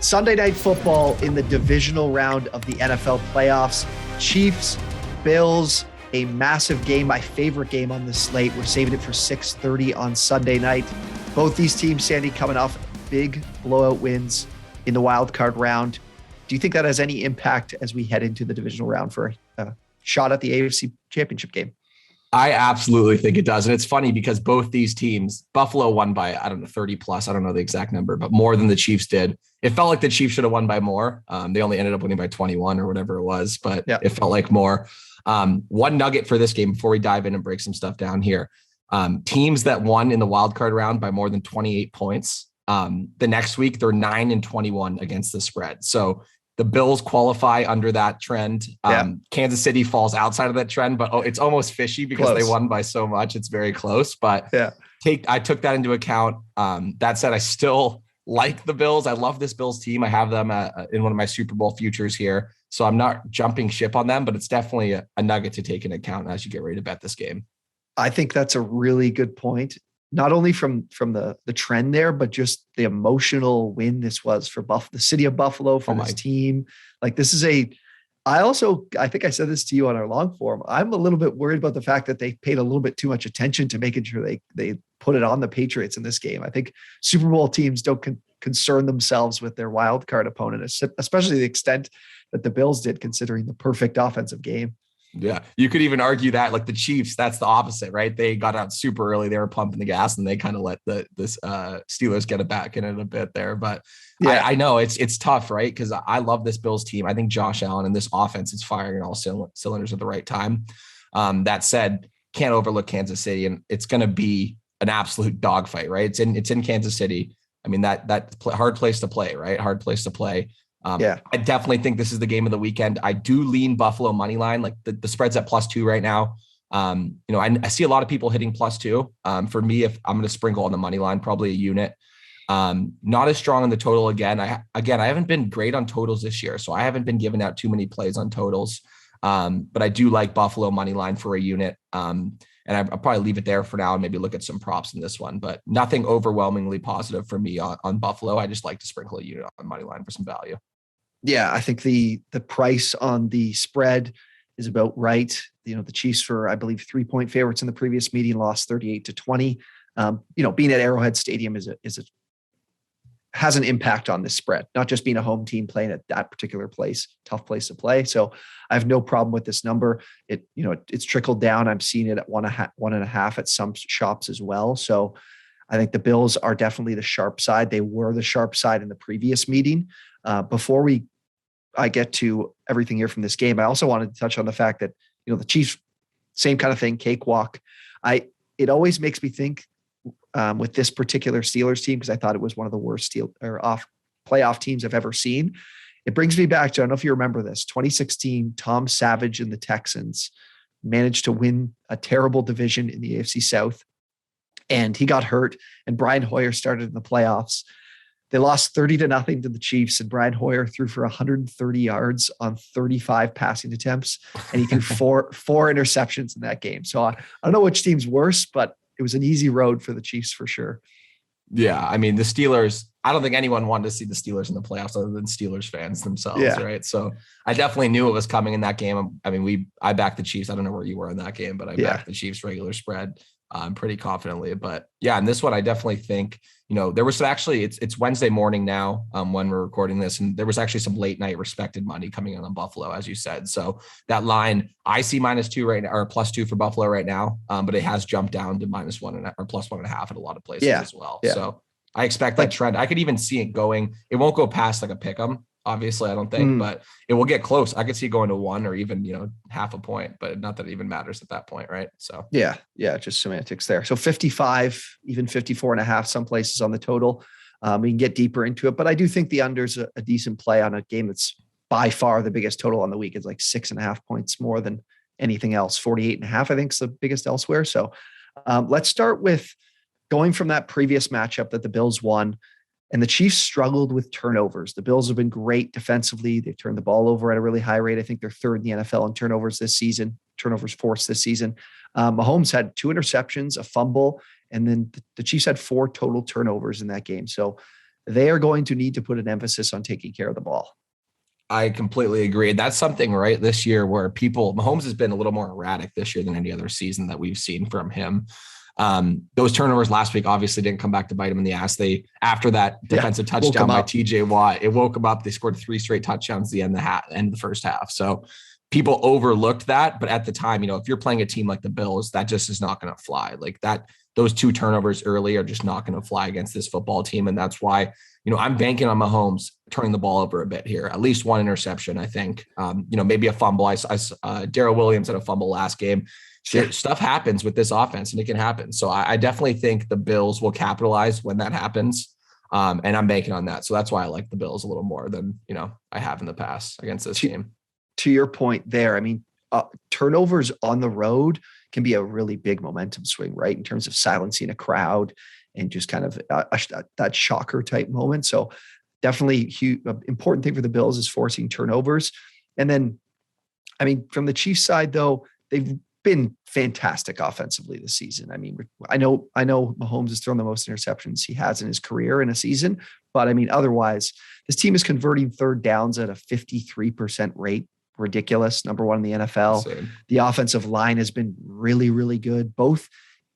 Sunday night football in the divisional round of the NFL playoffs. Chiefs, Bills, a massive game, my favorite game on the slate. We're saving it for 6:30 on Sunday night. Both these teams, Sandy, coming off big blowout wins in the wild card round. Do you think that has any impact as we head into the divisional round for a shot at the AFC Championship game? I absolutely think it does. And it's funny because both these teams, Buffalo won by, 30 plus. I don't know the exact number, but more than the Chiefs did. It felt like the Chiefs should have won by more. They only ended up winning by 21 or whatever it was, but It felt like more. One nugget for this game before we dive in and break some stuff down here. Teams that won in the wild card round by more than 28 points. The next week, they're 9-21 against the spread. So the Bills qualify under that trend. Kansas City falls outside of that trend, but it's almost fishy because they won by so much. It's very close, but I took that into account. That said, I still like the Bills. I love this Bills team. I have them in one of my Super Bowl futures here. So I'm not jumping ship on them, but it's definitely a nugget to take into account as you get ready to bet this game. I think that's a really good point. Not only from the trend there, but just the emotional win this was for the city of Buffalo, for this team. Like this is I think I said this to you on our long form. I'm a little bit worried about the fact that they paid a little bit too much attention to making sure they put it on the Patriots in this game. I think Super Bowl teams don't concern themselves with their wild card opponent, especially the extent that the Bills did, considering the perfect offensive game. Yeah, you could even argue that like the Chiefs, that's the opposite, right? They got out super early. They were pumping the gas and they kind of let the Steelers get it back in it a bit there. But I know it's tough, right? Because I love this Bills team. I think Josh Allen and this offense is firing all cylinders at the right time. That said, can't overlook Kansas City, and it's going to be an absolute dogfight, right? It's in Kansas City. I mean, that hard place to play, right? Hard place to play. I definitely think this is the game of the weekend. I do lean Buffalo money line. Like the spread's at +2 right now. I see a lot of people hitting +2. For me, if I'm going to sprinkle on the money line, probably a unit. Not as strong on the total again. I haven't been great on totals this year, so I haven't been giving out too many plays on totals. But I do like Buffalo money line for a unit. And I'll probably leave it there for now and maybe look at some props in this one, but nothing overwhelmingly positive for me on Buffalo. I just like to sprinkle a unit on money line for some value. Yeah, I think the price on the spread is about right. The Chiefs were, I believe, 3-point favorites in the previous meeting, lost 38-20. Being at Arrowhead Stadium has an impact on this spread, not just being a home team playing at that particular place, tough place to play. So I have no problem with this number. It's trickled down. I'm seeing it at 1.5 at some shops as well. So I think the Bills are definitely the sharp side. They were the sharp side in the previous meeting. Before I get to everything here from this game, I also wanted to touch on the fact that, the Chiefs, same kind of thing, cakewalk. It always makes me think with this particular Steelers team, because I thought it was one of the worst playoff teams I've ever seen. It brings me back to, I don't know if you remember this, 2016, Tom Savage and the Texans managed to win a terrible division in the AFC South. And he got hurt, and Brian Hoyer started in the playoffs. They lost 30-0 to the Chiefs, and Brian Hoyer threw for 130 yards on 35 passing attempts, and he threw four interceptions in that game. So I don't know which team's worse, but it was an easy road for the Chiefs for sure. Yeah, I mean, the Steelers, I don't think anyone wanted to see the Steelers in the playoffs other than Steelers fans themselves, right? So I definitely knew it was coming in that game. I mean, I backed the Chiefs. I don't know where you were in that game, but I backed the Chiefs regular spread pretty confidently. But yeah, in this one, I definitely think, there was actually, it's Wednesday morning now when we're recording this, and there was actually some late night respected money coming in on Buffalo, as you said. So that line, I see -2 right now, or +2 for Buffalo right now, but it has jumped down to -1 or +1.5 at a lot of places as well. Yeah. So I expect that trend. I could even see it going. It won't go past like a pick 'em, obviously, I don't think, but it will get close. I could see it going to 1 or even, half a point, but not that it even matters at that point, right? So yeah, just semantics there. So 55, even 54.5, some places on the total. We can get deeper into it, but I do think the under's a decent play on a game that's by far the biggest total on the week. It's like 6.5 points more than anything else. 48.5, I think, is the biggest elsewhere. So let's start with going from that previous matchup that the Bills won. And the Chiefs struggled with turnovers. The Bills have been great defensively. They've turned the ball over at a really high rate. I think they're third in the NFL in turnovers forced this season. Mahomes had 2 interceptions, a fumble, and then the Chiefs had 4 total turnovers in that game. So they are going to need to put an emphasis on taking care of the ball. I completely agree. That's something right this year where Mahomes has been a little more erratic this year than any other season that we've seen from him. Those turnovers last week obviously didn't come back to bite him in the ass. After that defensive touchdown by TJ Watt, it woke him up. They scored 3 straight touchdowns at the end of the first half. So people overlooked that. But at the time, if you're playing a team like the Bills, that just is not going to fly. Like that, those 2 turnovers early are just not going to fly against this football team. And that's why, I'm banking on Mahomes turning the ball over a bit here, at least 1 interception, I think. Maybe a fumble. I Darrell Williams had a fumble last game. Stuff happens with this offense and it can happen. So I definitely think the Bills will capitalize when that happens. And I'm banking on that. So that's why I like the Bills a little more than, I have in the past against this team. To your point there, turnovers on the road can be a really big momentum swing, right? In terms of silencing a crowd and just kind of that shocker type moment. So definitely huge, important thing for the Bills is forcing turnovers. And then, from the Chiefs side though, they've been fantastic offensively this season. I know Mahomes has thrown the most interceptions he has in his career in a season, but otherwise this team is converting third downs at a 53% rate. Ridiculous. Number 1 in the NFL. Same. The offensive line has been really, really good, both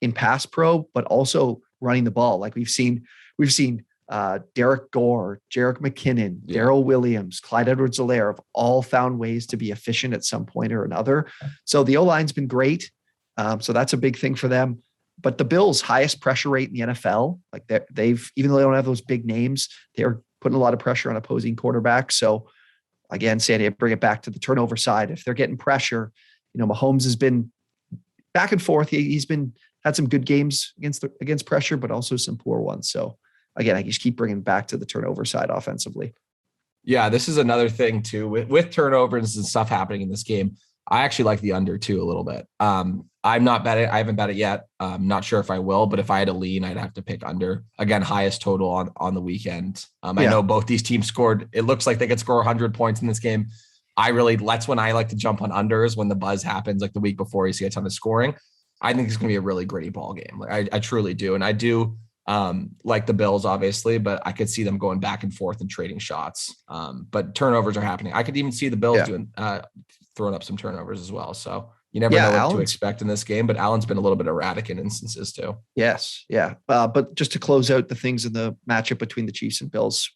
in pass pro, but also running the ball. Like we've seen Derek Gore, Jerick McKinnon, Darrell Williams, Clyde Edwards-Helaire have all found ways to be efficient at some point or another. So the O-line's been great. So that's a big thing for them. But the Bills' highest pressure rate in the NFL, like they've, even though they don't have those big names, they're putting a lot of pressure on opposing quarterbacks. So again, Sandy, I bring it back to the turnover side. If they're getting pressure, Mahomes has been back and forth. He's had some good games against pressure, but also some poor ones. So again, I just keep bringing back to the turnover side offensively. Yeah, this is another thing too with turnovers and stuff happening in this game. I actually like the under too a little bit. I'm not betting. I haven't bet it yet. I'm not sure if I will, but if I had a lean, I'd have to pick under. Again, highest total on the weekend. I know both these teams scored. It looks like they could score 100 points in this game. That's when I like to jump on unders when the buzz happens, like the week before you see a ton of scoring. I think it's going to be a really gritty ball game. Like I truly do. And I do like the Bills, obviously, but I could see them going back and forth and trading shots. But turnovers are happening. I could even see the Bills throwing up some turnovers as well. So you never know what to expect in this game, but Allen's been a little bit erratic in instances too. Yes. Yeah. But just to close out the things in the matchup between the Chiefs and Bills,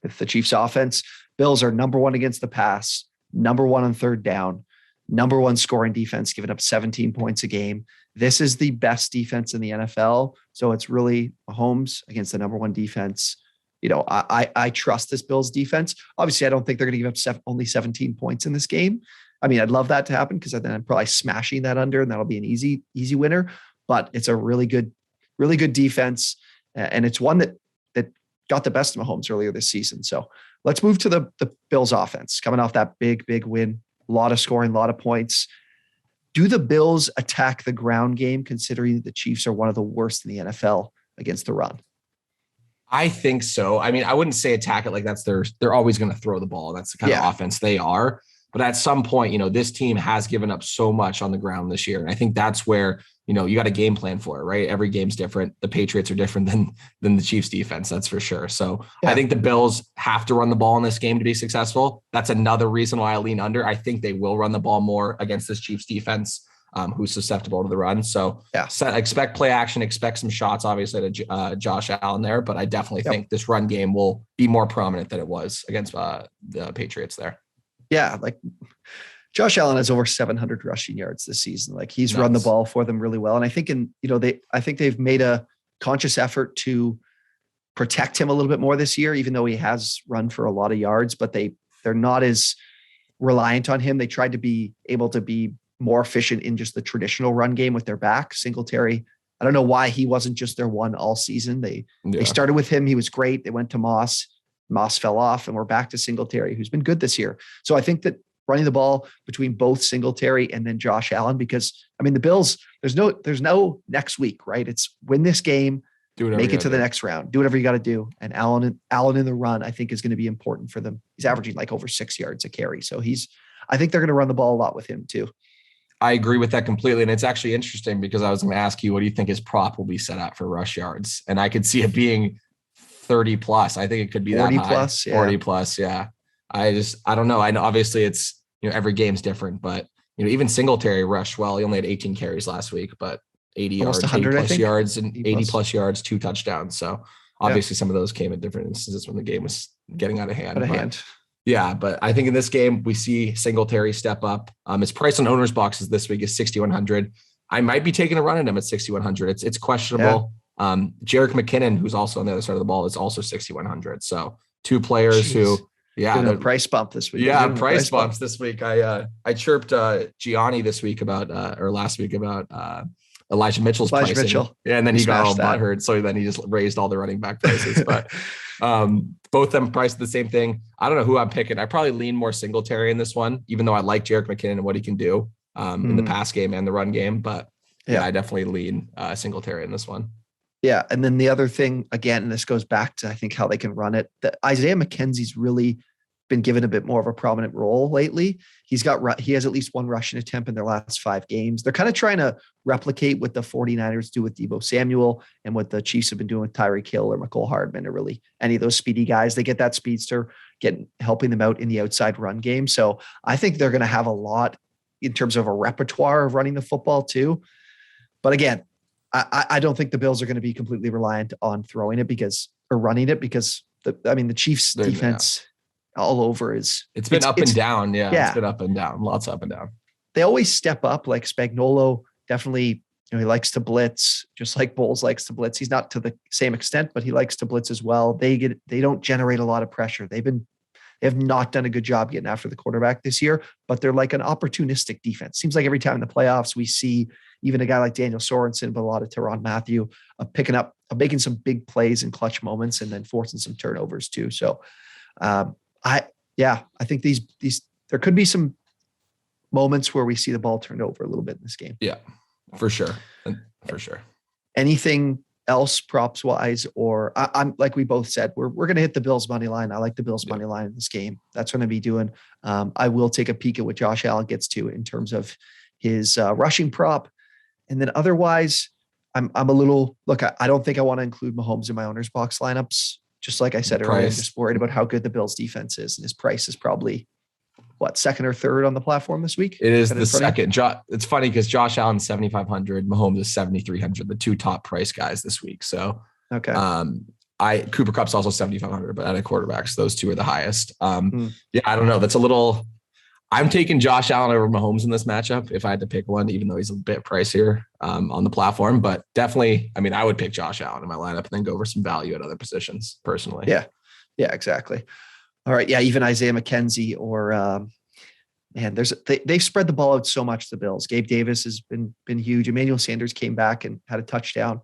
with the Chiefs offense, Bills are number 1 against the pass, number 1 on third down, number 1 scoring defense, giving up 17 points a game. This is the best defense in the NFL. So it's really Mahomes against the number 1 defense. I trust this Bills defense. Obviously, I don't think they're going to give up only 17 points in this game. I'd love that to happen because then I'm probably smashing that under and that'll be an easy winner, but it's a really good defense. And it's one that got the best of Mahomes earlier this season. So let's move to the Bills offense coming off that big win, a lot of scoring, a lot of points. Do the Bills attack the ground game considering the Chiefs are one of the worst in the NFL against the run? I think so. I wouldn't say attack it like they're always going to throw the ball. That's the kind of offense they are. But at some point, this team has given up so much on the ground this year. And I think that's where, you got a game plan for it, right? Every game's different. The Patriots are different than the Chiefs defense. That's for sure. So I think the Bills have to run the ball in this game to be successful. That's another reason why I lean under. I think they will run the ball more against this Chiefs defense, who's susceptible to the run. So expect play action, expect some shots, obviously to Josh Allen there, but I definitely think this run game will be more prominent than it was against the Patriots there. Yeah, like Josh Allen has over 700 rushing yards this season. Like he's run the ball for them really well. And I think I think they've made a conscious effort to protect him a little bit more this year, even though he has run for a lot of yards, but they're not as reliant on him. They tried to be able to be more efficient in just the traditional run game with their back. Singletary, I don't know why he wasn't just their one all season. They started with him. He was great. They went to Moss. Moss fell off, and we're back to Singletary, who's been good this year. So I think that running the ball between both Singletary and then Josh Allen, because the Bills, there's no next week, right? It's win this game, make it to the next round, do whatever you got to do. And Allen in the run, I think is going to be important for them. He's averaging like over 6 yards a carry. So I think they're going to run the ball a lot with him too. I agree with that completely. And it's actually interesting because I was going to ask you, what do you think his prop will be set at for rush yards? And I could see it being 30 plus. I think it could be 40 that high. plus, yeah. 40 plus. Yeah. I don't know. I know obviously it's, every game's different, but even Singletary rushed well. He only had 18 carries last week, but 80 almost yards, 100, 80 I plus think. yards and 80 plus yards, 2 touchdowns. So obviously Yeah. some of those came at different instances when the game was getting out of hand. Yeah, but I think in this game we see Singletary step up. His price on OwnersBox this week is 6,100. I might be taking a run at him at 6,100. It's questionable. Jerick McKinnon, who's also on the other side of the ball, is also 6,100. So 2 players who, a price bump this week. Yeah, price bumps this week. I chirped Gianni this week or last week about Elijah Mitchell's pricing. Yeah, and then he got all butthurt. So then he just raised all the running back prices. But both of them priced the same thing. I don't know who I'm picking. I probably lean more Singletary in this one, even though I like Jerick McKinnon and what he can do in the pass game and the run game. But yeah, I definitely lean Singletary in this one. Yeah. And then the other thing, again, and this goes back to, I think, how they can run it, that Isaiah McKenzie's really been given a bit more of a prominent role lately. He has at least 1 rushing attempt in their last 5 games. They're kind of trying to replicate what the 49ers do with Deebo Samuel and what the Chiefs have been doing with Tyreek Hill or McCole Hardman, or really any of those speedy guys. They get that speedster helping them out in the outside run game. So I think they're going to have a lot in terms of a repertoire of running the football too. But again, I don't think the Bills are going to be completely reliant on running it because the Chiefs defense all over it's been up and down. Yeah. It's been up and down, lots up and down. They always step up. Like Spagnuolo definitely, he likes to blitz, just like Bowles likes to blitz. He's not to the same extent, but he likes to blitz as well. They don't generate a lot of pressure. They have not done a good job getting after the quarterback this year, but they're like an opportunistic defense. Seems like every time in the playoffs, we see even a guy like Daniel Sorensen, but a lot of Tyrann Mathieu making some big plays in clutch moments and then forcing some turnovers too. So I think these there could be some moments where we see the ball turned over a little bit in this game. Yeah, for sure. For sure. Anything else props wise, or I'm like we both said, we're going to hit the Bills money line. I like the Bills money line in this game. That's what I'm going to be doing. I will take a peek at what Josh Allen gets to in terms of his rushing prop. And then otherwise I'm a little, I don't think I want to include Mahomes in my OwnersBox lineups. Just like I said earlier, I'm just worried about how good the Bills defense is. And his price is probably second or third on the platform this week? It is the second. It's funny because Josh Allen's 7,500, Mahomes is 7,300, the 2 top price guys this week. So, okay. Cooper Kupp's also 7,500, but at quarterbacks, those 2 are the highest. Yeah, I don't know. I'm taking Josh Allen over Mahomes in this matchup if I had to pick one, even though he's a bit pricier on the platform. But definitely, I would pick Josh Allen in my lineup and then go over some value at other positions personally. Yeah, exactly. All right. Yeah. Even Isaiah McKenzie or they've spread the ball out so much. The Bills, Gabe Davis has been huge. Emmanuel Sanders came back and had a touchdown.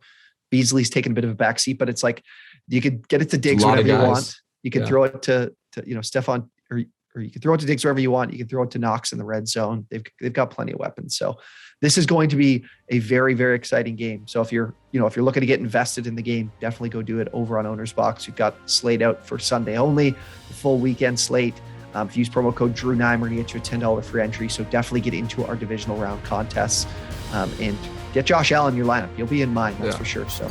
Beasley's taken a bit of a backseat, but it's like, you could get it to Diggs whenever you want. You can throw it to Stephon, or you can throw it to Diggs wherever you want. You can throw it to Knox in the red zone. They've got plenty of weapons. So this is going to be a very, very exciting game. So if you're looking to get invested in the game, definitely go do it over on OwnersBox. We've got slate out for Sunday only, the full weekend slate. If you use promo code Drew9, we're going to get you a $10 free entry. So definitely get into our divisional round contests and get Josh Allen in your lineup. You'll be in mine, that's for sure. So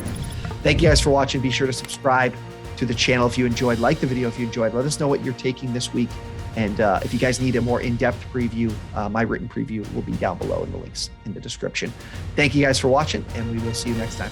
thank you guys for watching. Be sure to subscribe to the channel if you enjoyed. Like the video if you enjoyed. Let us know what you're taking this week. And if you guys need a more in-depth preview, my written preview will be down below in the links in the description. Thank you guys for watching, and we will see you next time.